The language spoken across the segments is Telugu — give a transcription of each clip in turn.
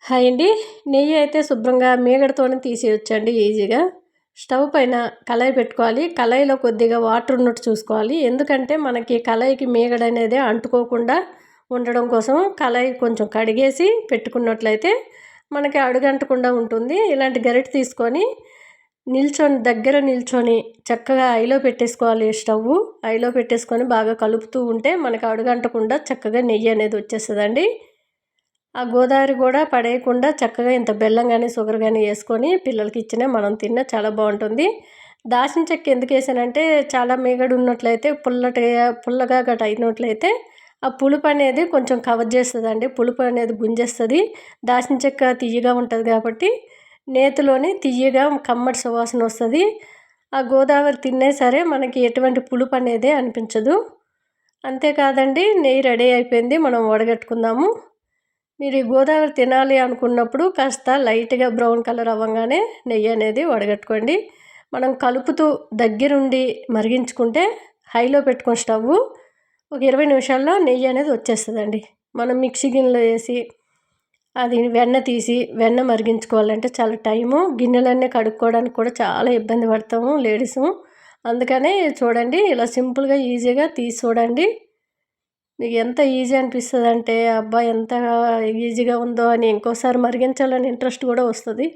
హాయ్ అండి. నెయ్యి అయితే శుభ్రంగా మీగడతోనే తీసేయొచ్చండి ఈజీగా. స్టవ్ పైన కళాయి పెట్టుకోవాలి. కళాయిలో కొద్దిగా వాటర్ ఉన్నట్టు చూసుకోవాలి. ఎందుకంటే మనకి కళాయికి మీగడ అనేది అంటుకోకుండా ఉండడం కోసం కళాయి కొంచెం కడిగేసి పెట్టుకున్నట్లయితే మనకి అడుగంటకుండా ఉంటుంది. ఇలాంటి గరిటె తీసుకొని దగ్గర నిల్చొని చక్కగా ఐలో పెట్టేసుకోవాలి స్టవ్వు. ఐలో పెట్టేసుకొని బాగా కలుపుతూ ఉంటే మనకు అడుగంటకుండా చక్కగా నెయ్యి అనేది వచ్చేస్తుందండి. ఆ గోదావరి కూడా పడేయకుండా చక్కగా ఇంత బెల్లం కానీ షుగర్ కానీ వేసుకొని పిల్లలకి ఇచ్చినా మనం తిన్నా చాలా బాగుంటుంది. దాల్చిన చెక్క ఎందుకు వేసానంటే చాలా మీగడ ఉన్నట్లయితే పుల్లగా గట్ట అయినట్లయితే ఆ పులుపు అనేది కొంచెం కవర్ చేస్తుందండి. పులుపు అనేది గుంజేస్తుంది. దాల్చిన చెక్క తియ్యగా ఉంటుంది కాబట్టి నేతిలోని తియ్యగా కమ్మటి సువాసన వస్తుంది. ఆ గోదావరి తిన్నా సరే మనకి ఎటువంటి పులుపు అనేది అనిపించదు. అంతేకాదండి, నెయ్యి రెడీ అయిపోయింది. మనం వడగట్టుకుందాము. మీరు ఈ గోదావరి తినాలి అనుకున్నప్పుడు కాస్త లైట్గా బ్రౌన్ కలర్ అవ్వగానే నెయ్యి అనేది వడగట్టుకోండి. మనం కలుపుతూ దగ్గరుండి మరిగించుకుంటే హైలో పెట్టుకొని స్టవ్ ఒక 20 నిమిషాల్లో నెయ్యి అనేది వచ్చేస్తుందండి. మనం మిక్సీ గిన్నెలో వేసి అది వెన్న మరిగించుకోవాలంటే చాలా టైము. గిన్నెలన్నీ కడుక్కోవడానికి కూడా చాలా ఇబ్బంది పడతాము లేడీసు. అందుకనే చూడండి, ఇలా సింపుల్గా ఈజీగా తీసి చూడండి. మీకు ఎంత ఈజీ అనిపిస్తుంది అంటే అబ్బా ఎంత ఈజీగా ఉందో అని ఇంకోసారి మరిగించాలని ఇంట్రెస్ట్ కూడా వస్తుంది.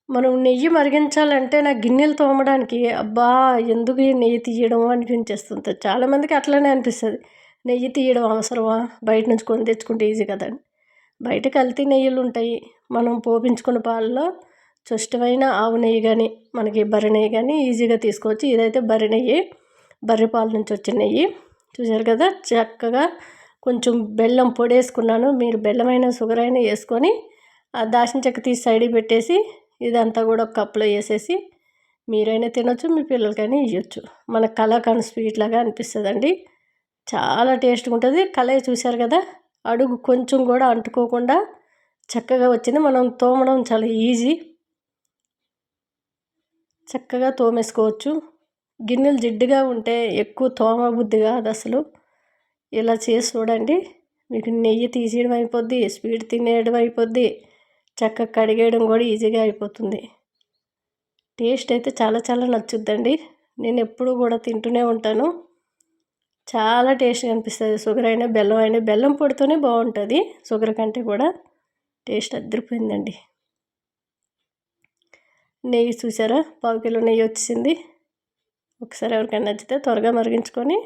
మనం నెయ్యి మరిగించాలంటే నాకు గిన్నెలు తోమడానికి అబ్బా ఎందుకు ఈ నెయ్యి తీయడం అనిపించేస్తుంది. చాలామందికి అట్లనే అనిపిస్తుంది. నెయ్యి తీయడం అవసరమా, బయట నుంచి కొని తెచ్చుకుంటే ఈజీ కదా అని. బయట కల్తీ నెయ్యిలు ఉంటాయి. మనం పోపించుకున్న పాలలో స్వచ్ఛమైన ఆవు నెయ్యి కానీ మనకి బర్రె నెయ్యి కానీ ఈజీగా తీసుకోవచ్చు. ఇదైతే బర్రె నెయ్యి, బర్రె పాల నుంచి వచ్చిన నెయ్యి. చూసారు కదా, చక్కగా కొంచెం బెల్లం పొడి వేసుకున్నాను. మీరు బెల్లమైన షుగర్ అయినా వేసుకొని ఆ దాల్చిన చెక్క తీసి సైడ్కి పెట్టేసి ఇదంతా కూడా ఒక కప్పులో వేసేసి మీరైనా తినొచ్చు, మీ పిల్లలకైనా ఇవ్వచ్చు. మన కలాకండ్ స్వీట్ లాగా అనిపిస్తుందండి. చాలా టేస్ట్గా ఉంటుంది. కళాయి చూసారు కదా, అడుగు కొంచెం కూడా అంటుకోకుండా చక్కగా వచ్చింది. మనం తోమడం చాలా ఈజీ, చక్కగా తోమేసుకోవచ్చు. గిన్నెలు జిడ్డుగా ఉంటే ఎక్కువ తోమబుద్ధి కాదు అసలు. ఇలా చేసి చూడండి, మీకు నెయ్యి తీసేయడం అయిపోద్ది, స్వీట్ తినేయడం అయిపోద్ది, చక్కగా కడిగేయడం కూడా ఈజీగా అయిపోతుంది. టేస్ట్ అయితే చాలా చాలా నచ్చుద్దండి. నేను ఎప్పుడూ కూడా తింటూనే ఉంటాను. చాలా టేస్ట్గా అనిపిస్తుంది. షుగర్ అయినా బెల్లం అయినా, బెల్లం పొడితోనే బాగుంటుంది, షుగర్ కంటే కూడా టేస్ట్ అదిరిపోయిందండి. నెయ్యి చూసారా, 1/2 కిలో నెయ్యి వచ్చింది. ఒకసారి ఎవరికైనా నచ్చితే త్వరగా మరిగించుకొని